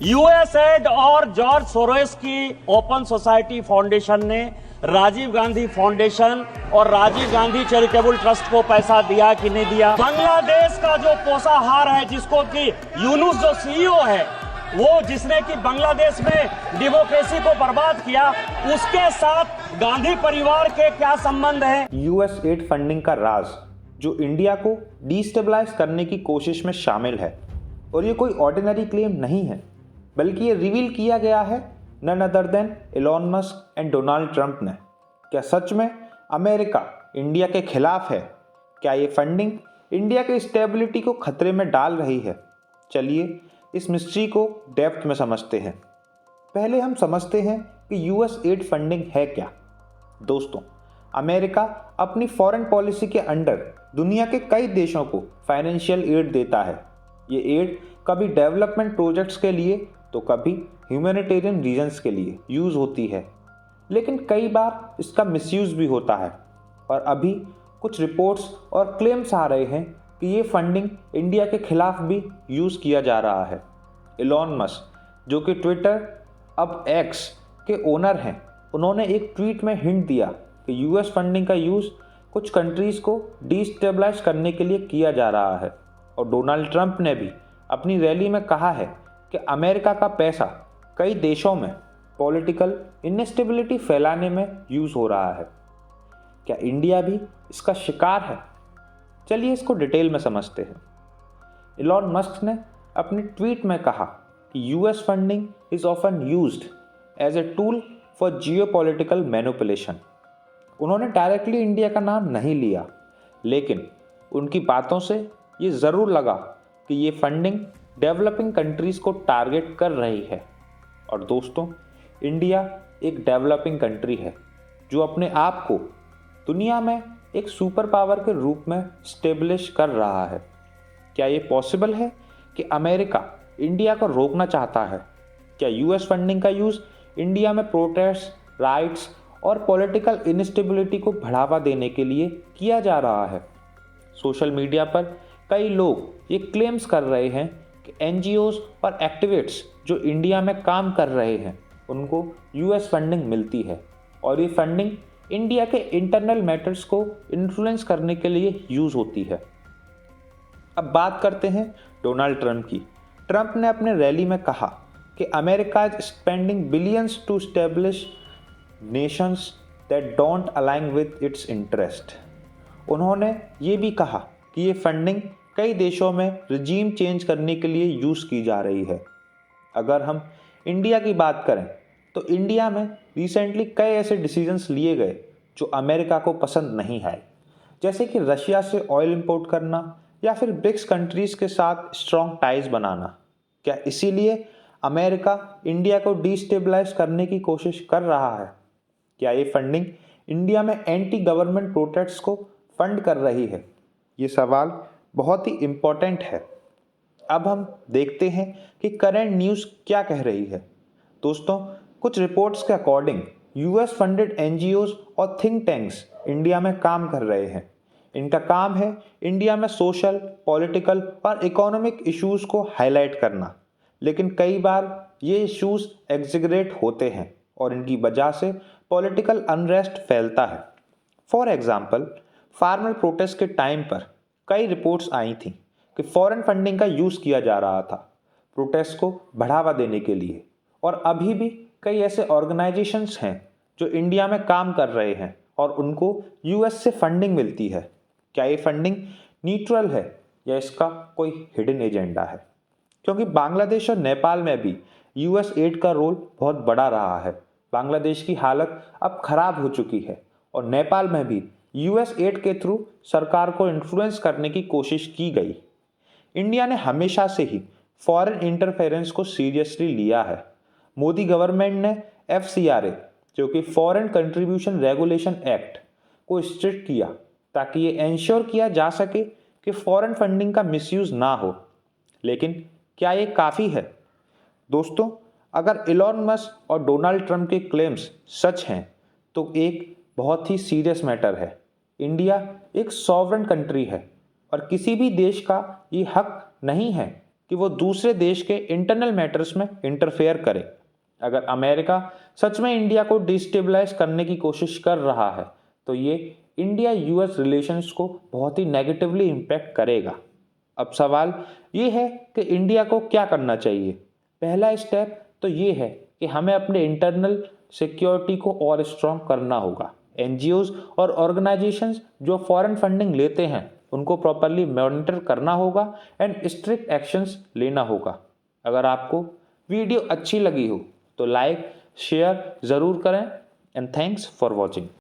USAID और George Soros की open society foundation ने राजीव गांधी फाउंडेशन और राजीव गांधी चैरिटेबल ट्रस्ट को पैसा दिया कि नहीं दिया? बांग्लादेश का जो पोषाहार है, जिसको कि यूनुस जो सीईओ है, वो जिसने कि बांग्लादेश में डेमोक्रेसी को बर्बाद किया, उसके साथ गांधी परिवार के क्या संबंध है? यूएस एड फंडिंग का राज जो इंडिया को डिस्टेबलाइज करने की कोशिश में शामिल है, और ये कोई ऑर्डिनरी क्लेम नहीं है, बल्कि ये रिवील किया गया है none other than Elon Musk and Donald Trump ने। क्या सच में अमेरिका इंडिया के खिलाफ है? क्या ये फंडिंग इंडिया की स्टेबिलिटी को खतरे में डाल रही है? चलिए इस मिस्ट्री को डेप्थ में समझते हैं। पहले हम समझते हैं कि यूएस एड फंडिंग है क्या। दोस्तों, अमेरिका अपनी फॉरेन पॉलिसी के अंडर दुनिया के कई देशों को फाइनेंशियल एड देता है। ये एड कभी डेवलपमेंट प्रोजेक्ट्स के लिए तो कभी ह्यूमैनिटेरियन रीजन्स के लिए यूज़ होती है, लेकिन कई बार इसका मिसयूज़ भी होता है। और अभी कुछ रिपोर्ट्स और क्लेम्स आ रहे हैं कि ये फंडिंग इंडिया के खिलाफ भी यूज़ किया जा रहा है। एलोन मस्क, जो कि ट्विटर अब एक्स के ओनर हैं, उन्होंने एक ट्वीट में हिंट दिया कि यूएस फंडिंग का यूज़ कुछ कंट्रीज़ को डिस्टेबलाइज करने के लिए किया जा रहा है। और डोनाल्ड ट्रंप ने भी अपनी रैली में कहा है कि अमेरिका का पैसा कई देशों में पॉलिटिकल इनस्टेबिलिटी फैलाने में यूज़ हो रहा है। क्या इंडिया भी इसका शिकार है? चलिए इसको डिटेल में समझते हैं। एलोन मस्क ने अपनी ट्वीट में कहा कि US funding is often used as a tool for geopolitical manipulation. उन्होंने डायरेक्टली इंडिया का नाम नहीं लिया, लेकिन उनकी बातों से ये ज़रूर लगा कि ये फंडिंग डेवलपिंग कंट्रीज़ को टारगेट कर रही है। और दोस्तों, इंडिया एक डेवलपिंग कंट्री है जो अपने आप को दुनिया में एक सुपर पावर के रूप में स्टेब्लिश कर रहा है। क्या ये पॉसिबल है कि अमेरिका इंडिया को रोकना चाहता है? क्या यूएस फंडिंग का यूज़ इंडिया में प्रोटेस्ट, राइट्स और पॉलिटिकल इनस्टेबिलिटी को बढ़ावा देने के लिए किया जा रहा है? सोशल मीडिया पर कई लोग ये क्लेम्स कर रहे हैं कि एनजीओज और एक्टिविस्ट्स जो इंडिया में काम कर रहे हैं, उनको यूएस फंडिंग मिलती है, और ये फंडिंग इंडिया के इंटरनल मैटर्स को इन्फ्लुएंस करने के लिए यूज़ होती है। अब बात करते हैं डोनाल्ड ट्रंप की। ट्रंप ने अपने रैली में कहा कि America is spending billions to establish nations that don't align with its interest. उन्होंने ये भी कहा कि ये फंडिंग कई देशों में रिजीम चेंज करने के लिए यूज़ की जा रही है। अगर हम इंडिया की बात करें तो इंडिया में रिसेंटली कई ऐसे डिसीजंस लिए गए जो अमेरिका को पसंद नहीं आए, जैसे कि रशिया से ऑयल इंपोर्ट करना या फिर ब्रिक्स कंट्रीज़ के साथ स्ट्रॉन्ग टाइज बनाना। क्या इसीलिए अमेरिका इंडिया को डिस्टेबलाइज करने की कोशिश कर रहा है? क्या ये फंडिंग इंडिया में एंटी गवर्नमेंट प्रोटेस्ट को फंड कर रही है? ये सवाल बहुत ही इम्पोर्टेंट है। अब हम देखते हैं कि करंट न्यूज़ क्या कह रही है। दोस्तों, कुछ रिपोर्ट्स के अकॉर्डिंग यूएस फंडेड एनजीओज और थिंक टैंक्स इंडिया में काम कर रहे हैं। इनका काम है इंडिया में सोशल, पॉलिटिकल और इकोनॉमिक इश्यूज़ को हाईलाइट करना, लेकिन कई बार ये इश्यूज़ एग्जिगरेट होते हैं और इनकी वजह से पॉलिटिकल अनरेस्ट फैलता है। फॉर एग्जाम्पल, फार्मर प्रोटेस्ट के टाइम पर कई रिपोर्ट्स आई थी कि फॉरेन फंडिंग का यूज़ किया जा रहा था प्रोटेस्ट को बढ़ावा देने के लिए। और अभी भी कई ऐसे ऑर्गेनाइजेशंस हैं जो इंडिया में काम कर रहे हैं और उनको यूएस से फंडिंग मिलती है। क्या ये फंडिंग न्यूट्रल है या इसका कोई हिडन एजेंडा है? क्योंकि बांग्लादेश और नेपाल में भी यूएस एड का रोल बहुत बड़ा रहा है। बांग्लादेश की हालत अब खराब हो चुकी है और नेपाल में भी यूएस एड के थ्रू सरकार को इन्फ्लुएंस करने की कोशिश की गई। इंडिया ने हमेशा से ही फॉरेन इंटरफेरेंस को सीरियसली लिया है। मोदी गवर्नमेंट ने एफसीआरए, जो कि फॉरेन कंट्रीब्यूशन रेगुलेशन एक्ट, को स्ट्रिक्ट किया ताकि ये इंश्योर किया जा सके कि फॉरेन फंडिंग का मिसयूज़ ना हो। लेकिन क्या ये काफ़ी है? दोस्तों, अगर एलोन मस्क और डोनाल्ड ट्रंप के क्लेम्स सच हैं तो एक बहुत ही सीरियस मैटर है। इंडिया एक सॉवरेन कंट्री है और किसी भी देश का ये हक नहीं है कि वो दूसरे देश के इंटरनल मैटर्स में इंटरफेयर करे। अगर अमेरिका सच में इंडिया को डिस्टेबलाइज करने की कोशिश कर रहा है तो ये इंडिया यूएस रिलेशंस को बहुत ही नेगेटिवली इम्पैक्ट करेगा। अब सवाल ये है कि इंडिया को क्या करना चाहिए। पहला स्टेप तो ये है कि हमें अपने इंटरनल सिक्योरिटी को और स्ट्रॉन्ग करना होगा। एनजीओज और ऑर्गेनाइजेशंस जो फॉरेन फंडिंग लेते हैं उनको प्रॉपरली मॉनिटर करना होगा एंड स्ट्रिक्ट एक्शंस लेना होगा। अगर आपको वीडियो अच्छी लगी हो तो लाइक शेयर ज़रूर करें एंड थैंक्स फॉर वॉचिंग।